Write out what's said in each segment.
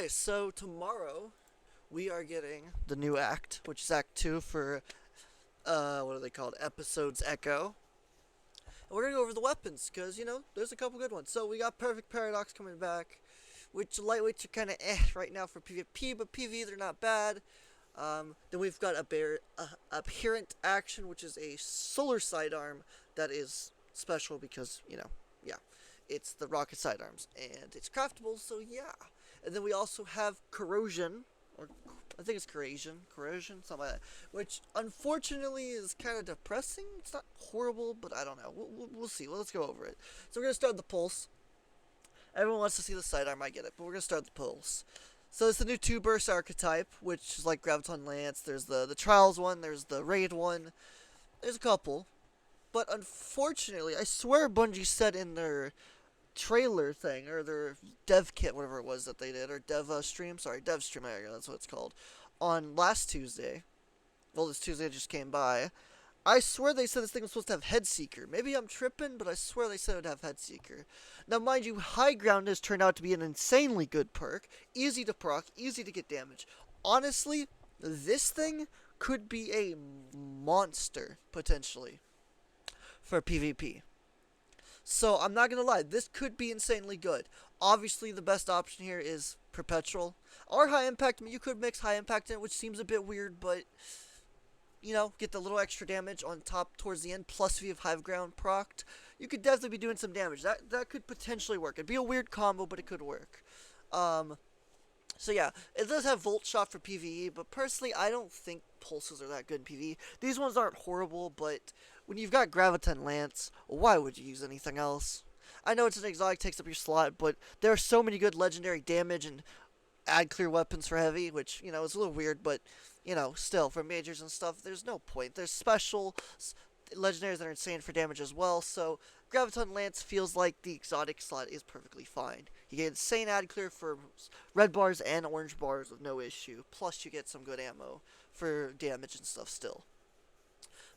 Okay, so tomorrow we are getting the new act, which is Act 2 for, what are they called? Episodes Echo. And we're gonna go over the weapons, because, there's a couple good ones. So we got Perfect Paradox coming back, which lightweights are kind of right now for PvP, but PvE they're not bad. Then we've got Apparent Action, which is a solar sidearm that is special because, yeah, it's the rocket sidearms, and it's craftable, so yeah. And then we also have Corrosion, or I think it's Corrosion, something like that, which unfortunately is kind of depressing. It's not horrible, but I don't know. We'll see. Well, let's go over it. So we're going to start with the Pulse. Everyone wants to see the sidearm, I get it, but we're going to start with the Pulse. So it's the new 2-burst archetype, which is like Graviton Lance. There's the Trials one, there's the Raid one. There's a couple. But unfortunately, I swear Bungie said in their trailer thing, or their dev kit, whatever it was that they did, or dev stream, sorry, dev stream, that's what it's called, on last Tuesday. Well, this Tuesday just came by. I swear they said this thing was supposed to have Headseeker. Maybe I'm tripping, but I swear they said it would have Headseeker. Now, mind you, High Ground has turned out to be an insanely good perk. Easy to proc, easy to get damage. Honestly, this thing could be a monster, potentially, for PvP. So, I'm not gonna lie, this could be insanely good. Obviously, the best option here is Perpetual. Or High Impact. I mean, you could mix High Impact in it, which seems a bit weird, but get the little extra damage on top towards the end, plus if you have Hive Ground procced, you could definitely be doing some damage. That could potentially work. It'd be a weird combo, but it could work. So yeah, it does have Volt Shot for PvE, but personally, I don't think pulses are that good in PvE. These ones aren't horrible, but when you've got Graviton Lance, why would you use anything else? I know it's an exotic, takes up your slot, but there are so many good legendary damage and add clear weapons for heavy, which, is a little weird, but, still, for majors and stuff, there's no point. There's special legendaries that are insane for damage as well, so Graviton Lance feels like the exotic slot is perfectly fine. You get insane add clear for red bars and orange bars with no issue, plus you get some good ammo for damage and stuff still.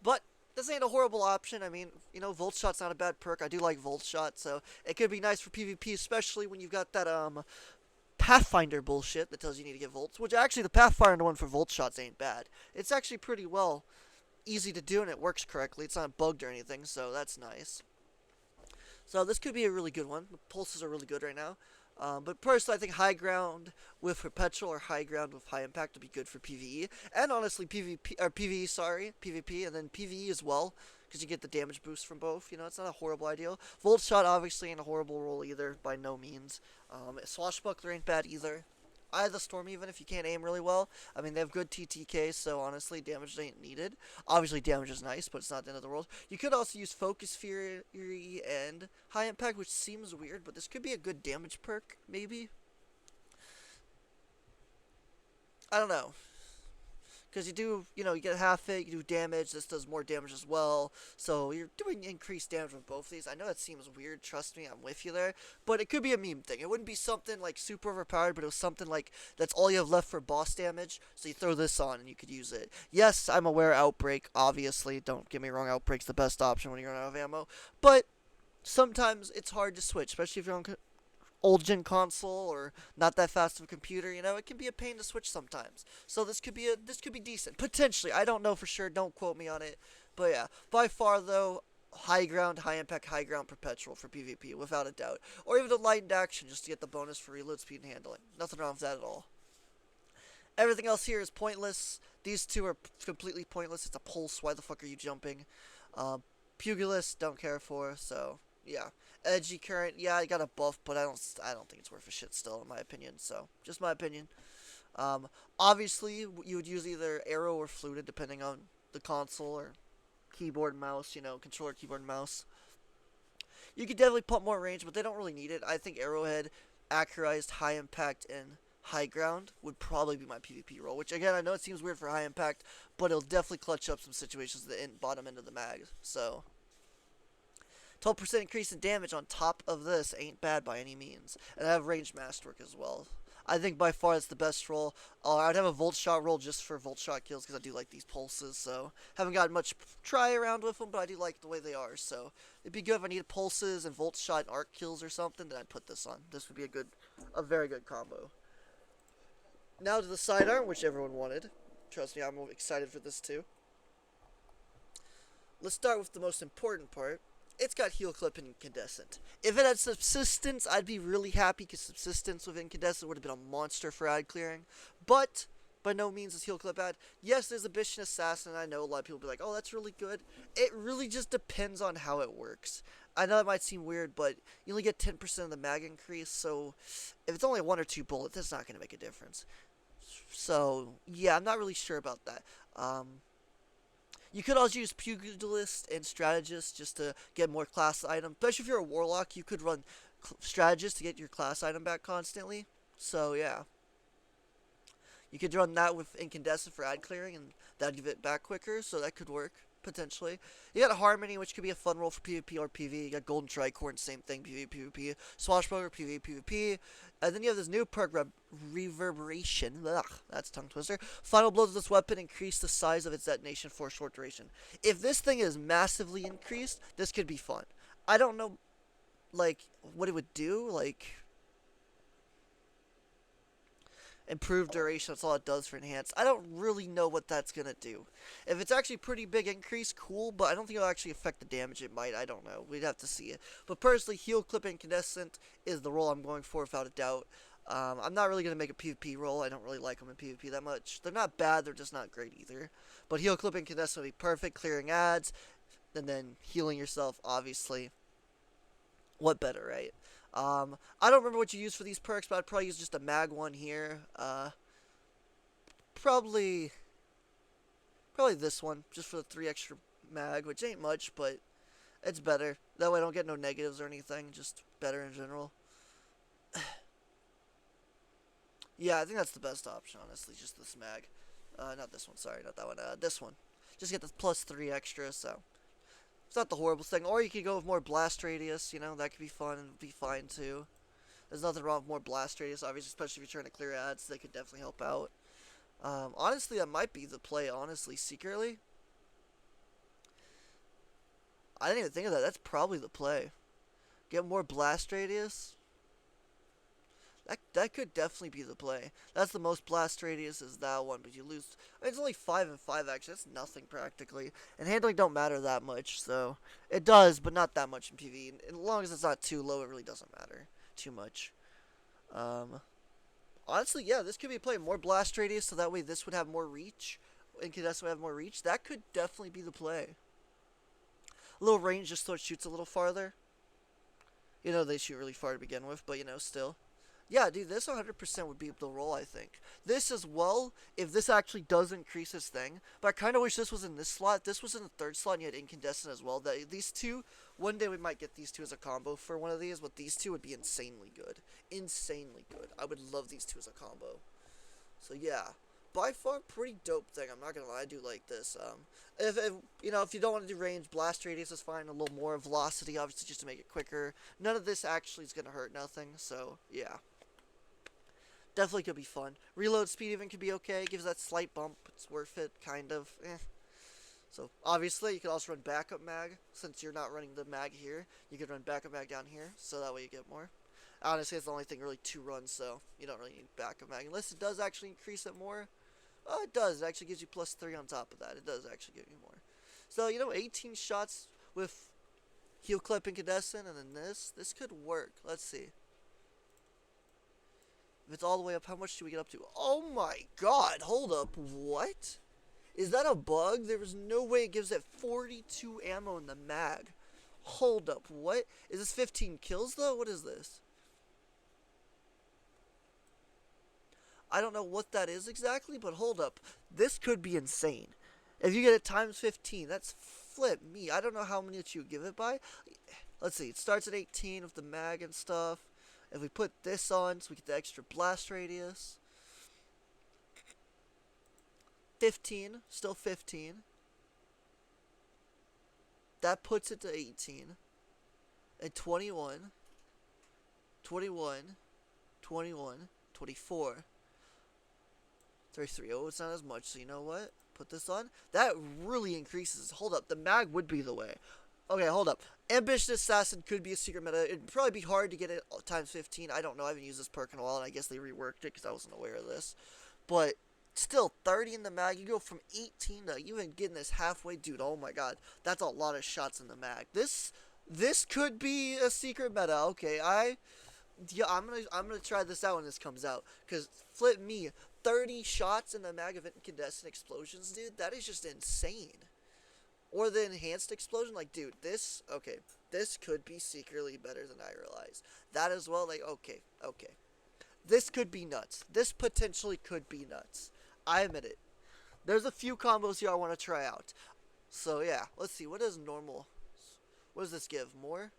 But this ain't a horrible option. I mean, Volt Shot's not a bad perk. I do like Volt Shot, so it could be nice for PvP, especially when you've got that, Pathfinder bullshit that tells you need to get volts, which actually the Pathfinder one for volt shots ain't bad. It's actually pretty well easy to do and it works correctly. It's not bugged or anything, so that's nice. So this could be a really good one. The pulses are really good right now. But personally, I think High Ground with Perpetual or High Ground with High Impact would be good for PvE. And honestly, PvE, sorry, PvP, and then PvE as well, because you get the damage boost from both. It's not a horrible ideal. Volt Shot obviously ain't a horrible role either, by no means. Swashbuckler ain't bad either. Eye of the Storm, even if you can't aim really well. I mean, they have good TTK, so honestly, damage ain't needed. Obviously, damage is nice, but it's not the end of the world. You could also use Focus Fury and High Impact, which seems weird, but this could be a good damage perk, maybe. I don't know. Because you do, you get half it, you do damage, this does more damage as well, so you're doing increased damage with both of these. I know that seems weird, trust me, I'm with you there, but it could be a meme thing. It wouldn't be something like super overpowered, but it was something like, that's all you have left for boss damage, so you throw this on and you could use it. Yes, I'm aware Outbreak, obviously, don't get me wrong, Outbreak's the best option when you're out of ammo, but sometimes it's hard to switch, especially if you're on old gen console or not that fast of a computer, it can be a pain to switch sometimes. So this could be decent potentially. I don't know for sure. Don't quote me on it. But yeah, by far though, High Ground, High Impact, High Ground, Perpetual for PvP without a doubt. Or even a Lightened Action just to get the bonus for reload speed and handling. Nothing wrong with that at all. Everything else here is pointless. These two are completely pointless. It's a pulse. Why the fuck are you jumping? Pugilist, don't care for. So yeah, Edgy Current, yeah, I got a buff, but I don't think it's worth a shit still, in my opinion. So just my opinion. Obviously, you would use either Arrow or Fluted, depending on the console or keyboard and mouse. Controller, keyboard, and mouse. You could definitely put more range, but they don't really need it. I think Arrowhead, Accurized, High Impact, and High Ground would probably be my PvP role. Which again, I know it seems weird for High Impact, but it'll definitely clutch up some situations at the bottom end of the mag. So 12% increase in damage on top of this ain't bad by any means. And I have ranged masterwork as well. I think by far it's the best roll. I'd have a Volt Shot roll just for Volt Shot kills because I do like these pulses. So haven't gotten much try around with them, but I do like the way they are. So it'd be good if I needed pulses and Volt Shot and arc kills or something. Then I'd put this on. This would be a very good combo. Now to the sidearm, which everyone wanted. Trust me, I'm excited for this too. Let's start with the most important part. It's got heal clip and incandescent. If it had subsistence, I'd be really happy because subsistence with incandescent would have been a monster for ad clearing. But by no means is heal clip bad. Yes, there's a Bishan Assassin. I know a lot of people be like, oh, that's really good. It really just depends on how it works. I know it might seem weird, but you only get 10% of the mag increase, so if it's only one or two bullets, that's not going to make a difference. So, yeah, I'm not really sure about that. You could also use Pugilist and Strategist just to get more class items. Especially if you're a Warlock, you could run Strategist to get your class item back constantly. So, yeah. You could run that with Incandescent for ad clearing, and that'd give it back quicker, so that could work, potentially. You got Harmony, which could be a fun role for PvP or PvE. You got Golden Tricorn, same thing, PvE, PvP. Swashbuckler, PvE, PvP. And then you have this new perk, Reverberation. Ugh, that's a tongue twister. Final blows of this weapon increase the size of its detonation for a short duration. If this thing is massively increased, this could be fun. I don't know, like, what it would do, like... Improved duration, that's all it does for enhance. I don't really know what that's gonna do. If it's actually pretty big increase, cool, but I don't think it'll actually affect the damage. It might, I don't know. We'd have to see it. But personally, heal clip incandescent is the role I'm going for without a doubt. I'm not really gonna make a PvP role. I don't really like them in PvP that much. They're not bad, they're just not great either. But heal clip incandescent would be perfect, clearing ads, and then healing yourself, obviously. What better, right? I don't remember what you use for these perks, but I'd probably use just a mag one here. Probably this one, just for the 3 extra mag, which ain't much, but it's better. That way I don't get no negatives or anything, just better in general. Yeah, I think that's the best option, honestly, just this mag. Not this one, sorry, not that one, this one. Just get the plus 3 extra, so... It's not the horrible thing. Or you could go with more blast radius, you know, that could be fun and be fine too. There's nothing wrong with more blast radius, obviously, especially if you're trying to clear ads, they could definitely help out. Honestly, that might be the play, honestly, secretly. I didn't even think of that. That's probably the play. Get more blast radius. That could definitely be the play. That's the most blast radius is that one, but you lose... I mean, it's only 5 and 5, actually. That's nothing, practically. And handling don't matter that much, so... It does, but not that much in PvE. And as long as it's not too low, it really doesn't matter too much. Honestly, yeah, this could be a play. More blast radius, so that way this would have more reach. Incandescent would have more reach. That could definitely be the play. A little range just so it shoots a little farther. You know, they shoot really far to begin with, but, you know, still... Yeah, dude, this 100% would be the roll, I think. This as well, if this actually does increase this thing. But I kind of wish this was in this slot. This was in the third slot, and you had Incandescent as well. That these two, one day we might get these two as a combo for one of these, but these two would be insanely good. Insanely good. I would love these two as a combo. So, yeah. By far, pretty dope thing. I'm not gonna lie, I do like this. If you know, if you don't want to do range, blast radius is fine. A little more velocity, obviously, just to make it quicker. None of this actually is gonna hurt nothing. So, yeah. Definitely could be fun. Reload speed even could be okay. It gives that slight bump. It's worth it, kind of. So, obviously, you could also run backup mag. Since you're not running the mag here, you could run backup mag down here. So that way you get more. Honestly, it's the only thing really to run, so you don't really need backup mag. Unless it does actually increase it more. Oh, it does. It actually gives you plus 3 on top of that. It does actually give you more. So, you know, 18 shots with heal clip incandescent, and then this could work. Let's see. If it's all the way up, how much do we get up to? Oh my god, hold up, what? Is that a bug? There was no way it gives it 42 ammo in the mag. Hold up, what? Is this 15 kills though? What is this? I don't know what that is exactly, but hold up. This could be insane. If you get it times 15, that's flip me. I don't know how many that you would give it by. Let's see, it starts at 18 with the mag and stuff. If we put this on, so we get the extra blast radius. 15, still 15. That puts it to 18. And 21. 21. 21. 24. 33. Oh, it's not as much, so you know what? Put this on. That really increases. Hold up, the mag would be the way. Okay, hold up. Ambitious Assassin could be a secret meta. It'd probably be hard to get it times 15. I don't know. I haven't used this perk in a while, and I guess they reworked it because I wasn't aware of this. but still 30 in the mag. You go from 18 to even getting this halfway, dude. Oh my god, that's a lot of shots in the mag. This could be a secret meta. Okay, I'm gonna try this out when this comes out. Cause flip me, 30 shots in the mag of incandescent explosions, dude. That is just insane. Or the enhanced explosion, like, dude, this could be secretly better than I realize. That as well, like, okay. This could be nuts. This potentially could be nuts. I admit it. There's a few combos here I want to try out. So yeah, let's see. What does normal? What does this give? More?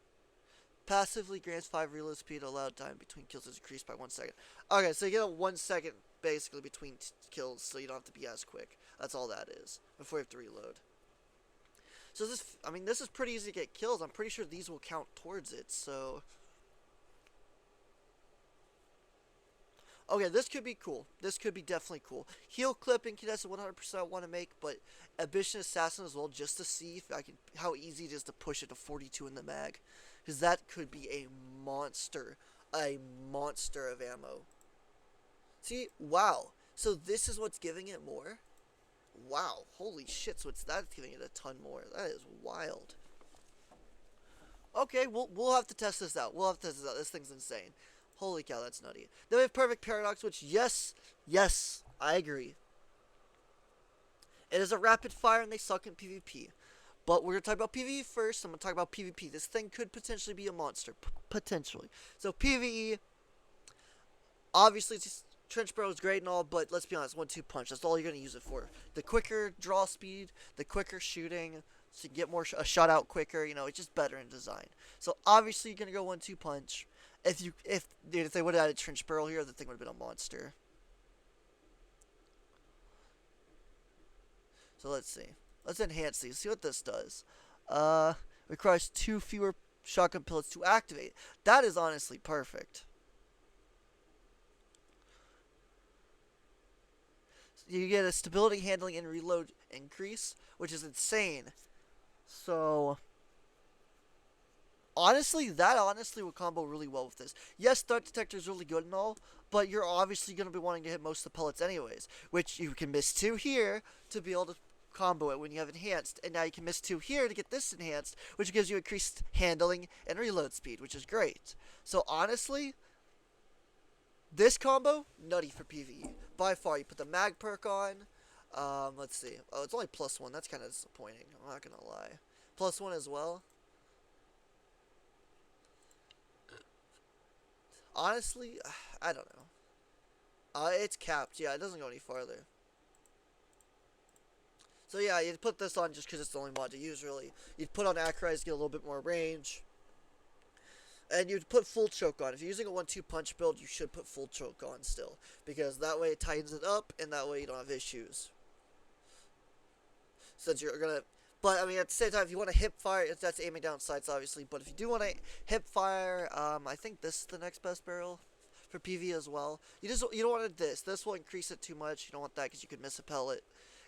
Passively grants 5 reload speed. Allowed time between kills is increased by 1 second. Okay, so you get a 1 second basically between kills, so you don't have to be as quick. That's all that is before you have to reload. So this is pretty easy to get kills. I'm pretty sure these will count towards it. So okay, this could be cool. This could be definitely cool. Heal clip incandescent 100% I want to make, but Ambition Assassin as well, just to see if I can how easy it is to push it to 42 in the mag, because that could be a monster of ammo. See, wow. So this is what's giving it more. Wow, holy shit! So that's giving it a ton more. That is wild. Okay, we'll have to test this out. We'll have to test this out. This thing's insane. Holy cow, that's nutty. Then we have Perfect Paradox, which, yes, I agree. It is a rapid fire and they suck in PvP. But we're going to talk about PvE first. I'm going to talk about PvP. This thing could potentially be a monster. Potentially. So PvE, obviously, Trench Barrel is great and all, but let's be honest, 1-2 punch. That's all you're going to use it for. The quicker draw speed, the quicker shooting, so you get more a shot out quicker. You know, it's just better in design. So obviously, you're going to go 1-2 punch. If they would have added Trench Barrel here, the thing would have been a monster. So let's see. Let's enhance these. See what this does. Requires 2 fewer shotgun pellets to activate. That is honestly perfect. You get a stability, handling, and reload increase, which is insane. So honestly, that would combo really well with this. Yes, Threat Detector is really good and all, but you're obviously going to be wanting to hit most of the pellets anyways, which you can miss 2 here to be able to combo it when you have enhanced, and now you can miss 2 here to get this enhanced, which gives you increased handling and reload speed, which is great. So honestly, this combo, nutty for PvE. By far, you put the mag perk on, let's see, oh, it's only +1, that's kind of disappointing, I'm not going to lie. +1 as well. Honestly, I don't know. It's capped. Yeah, it doesn't go any farther. So yeah, you'd put this on just because it's the only mod to use, really. You'd put on Acrylite to get a little bit more range. And you'd put Full Choke on. If you're using a 1-2 punch build, you should put Full Choke on still. Because that way it tightens it up, and that way you don't have issues. Since you're gonna... But, I mean, at the same time, if you want to hip fire, that's aiming down sights, obviously. But if you do want to hip fire, I think this is the next best barrel for PV as well. You don't want this. This will increase it too much. You don't want that because you could miss a pellet.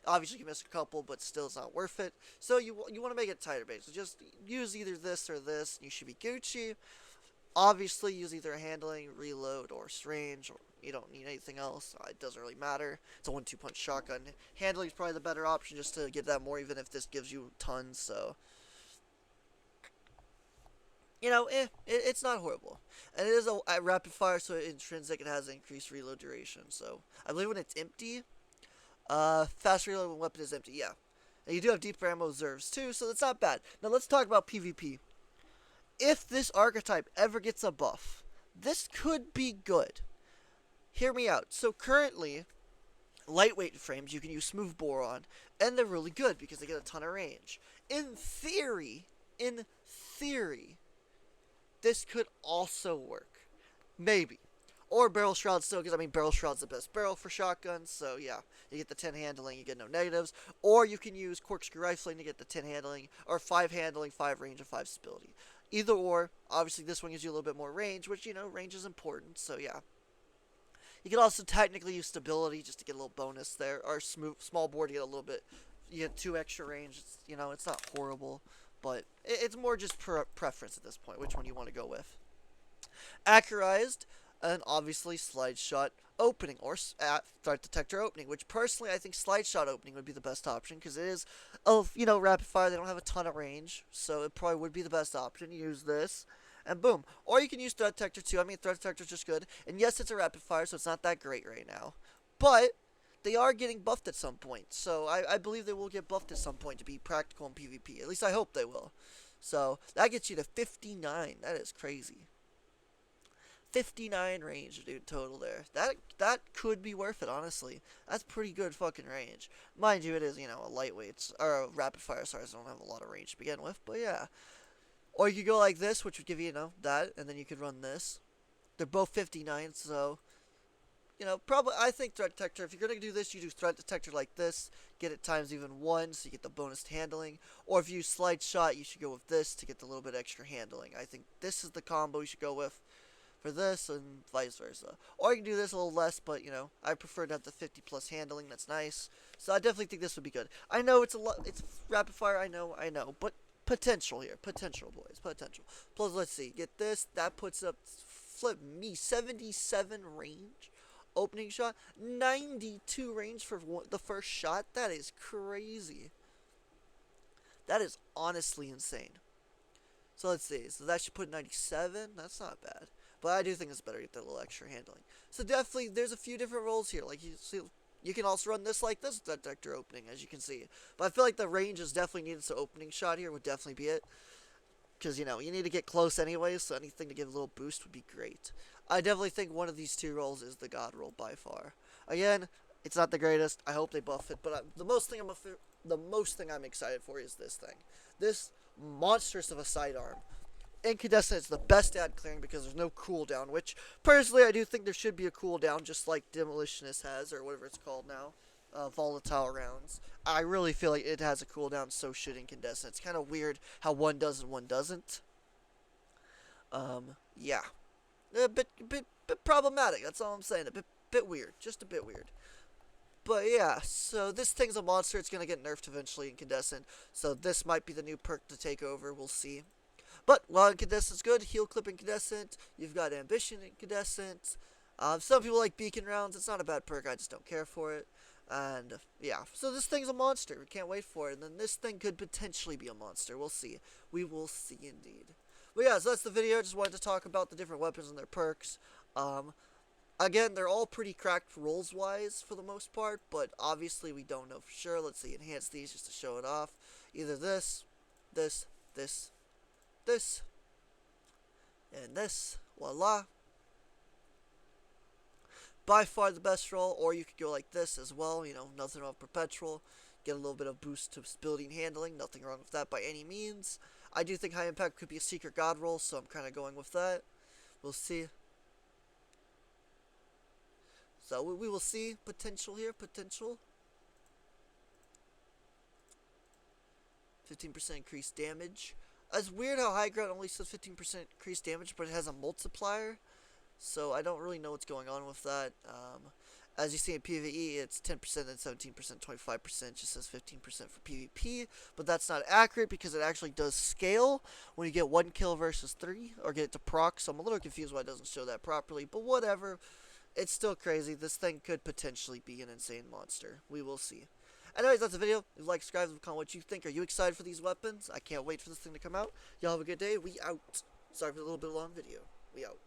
Obviously, you can miss a couple, but still, it's not worth it. So you want to make it tighter base. So just use either this or this, and you should be Gucci. Obviously, use either a handling, reload, or range, or you don't need anything else. It doesn't really matter. It's a 1-2 punch shotgun. Handling is probably the better option just to get that more, even if this gives you tons. So, you know, it's not horrible. And it is a rapid fire, so intrinsic, it has increased reload duration. So, I believe when it's empty, fast reload when weapon is empty, yeah. And you do have deeper ammo reserves too, so that's not bad. Now let's talk about PvP. If this archetype ever gets a buff, this could be good. Hear me out. So currently, lightweight frames you can use smooth bore on, and they're really good because they get a ton of range. In theory, this could also work. Maybe. Or Barrel Shroud still, because I mean Barrel Shroud's the best barrel for shotguns, so yeah. You get the 10 handling, you get no negatives. Or you can use Corkscrew Rifling to get the 10 handling, or 5 handling, 5 range, and 5 stability. Either or, obviously this one gives you a little bit more range, which, you know, range is important, so yeah. You can also technically use stability just to get a little bonus there, or small bore to get a little bit, you get 2 extra range. It's, you know, it's not horrible, but it's more just preference at this point, which one you want to go with. Accurized, and obviously Slide Shot, opening or threat detector opening, which personally I think slide shot opening would be the best option because it is, rapid fire. They don't have a ton of range, so it probably would be the best option. Use this, and boom. Or you can use threat detector too. I mean, threat detector is just good, and yes, it's a rapid fire, so it's not that great right now, but they are getting buffed at some point, so I believe they will get buffed at some point to be practical in PvP. At least I hope they will. So that gets you to 59. That is crazy. 59 range, dude, total there. That could be worth it, honestly. That's pretty good fucking range. Mind you, it is, a lightweight, or a rapid fire, sorry, so I don't have a lot of range to begin with, but yeah. Or you could go like this, which would give you, that, and then you could run this. They're both 59, so, probably, I think threat detector, if you're going to do this, you do threat detector like this, get it times even 1, so you get the bonus handling. Or if you use slide shot, you should go with this to get the little bit extra handling. I think this is the combo you should go with for this and vice versa. Or you can do this a little less, but I prefer to have the 50 plus handling. That's nice. So I definitely think this would be good. I know it's a lot. It's rapid fire. I know. But potential here. Potential, boys. Potential. Plus, let's see. Get this. That puts up, flip me, 77 range. Opening shot. 92 range for the first shot. That is crazy. That is honestly insane. So let's see. So that should put 97. That's not bad. But I do think it's better to get that little extra handling. So definitely, there's a few different roles here. Like, you see, you can also run this like this detector opening, as you can see. But I feel like the range is definitely needed, so opening shot here would definitely be it. Because, you need to get close anyways, so anything to give a little boost would be great. I definitely think one of these two roles is the God role by far. Again, it's not the greatest. I hope they buff it, but the most thing I'm excited for is this thing. This monstrous of a sidearm. Incandescent is the stat at clearing because there's no cooldown, which, personally, I do think there should be a cooldown, just like Demolitionist has, or whatever it's called now, volatile rounds. I really feel like it has a cooldown, so should Incandescent. It's kind of weird how one does and one doesn't. Yeah. A bit problematic, that's all I'm saying. A bit weird, just a bit weird. But yeah, so this thing's a monster, it's gonna get nerfed eventually, Incandescent, so this might be the new perk to take over, we'll see. But while Incandescent's good, Heal Clip Incandescent, you've got Ambition Incandescent. Some people like Beacon Rounds. It's not a bad perk, I just don't care for it. And yeah, so this thing's a monster. We can't wait for it. And then this thing could potentially be a monster. We'll see. We will see indeed. But yeah, so that's the video. Just wanted to talk about the different weapons and their perks. Again, they're all pretty cracked rolls-wise for the most part, but obviously we don't know for sure. Let's see, enhance these just to show it off. Either this, this, and this. Voila. By far the best roll, or you could go like this as well, nothing wrong with Perpetual. Get a little bit of boost to ability and handling, nothing wrong with that by any means. I do think High Impact could be a Secret God roll, so I'm kind of going with that. We'll see. So we will see potential here, potential. 15% increased damage. It's weird how High Ground only says 15% increased damage, but it has a multiplier. So I don't really know what's going on with that. As you see in PvE, it's 10%, then 17%, 25%, just says 15% for PvP. But that's not accurate because it actually does scale when you get 1 kill versus 3, or get it to proc. So I'm a little confused why it doesn't show that properly, but whatever. It's still crazy. This thing could potentially be an insane monster. We will see. Anyways, that's the video. If you like, subscribe, leave a comment what you think. Are you excited for these weapons? I can't wait for this thing to come out. Y'all have a good day. We out. Sorry for the little bit long video. We out.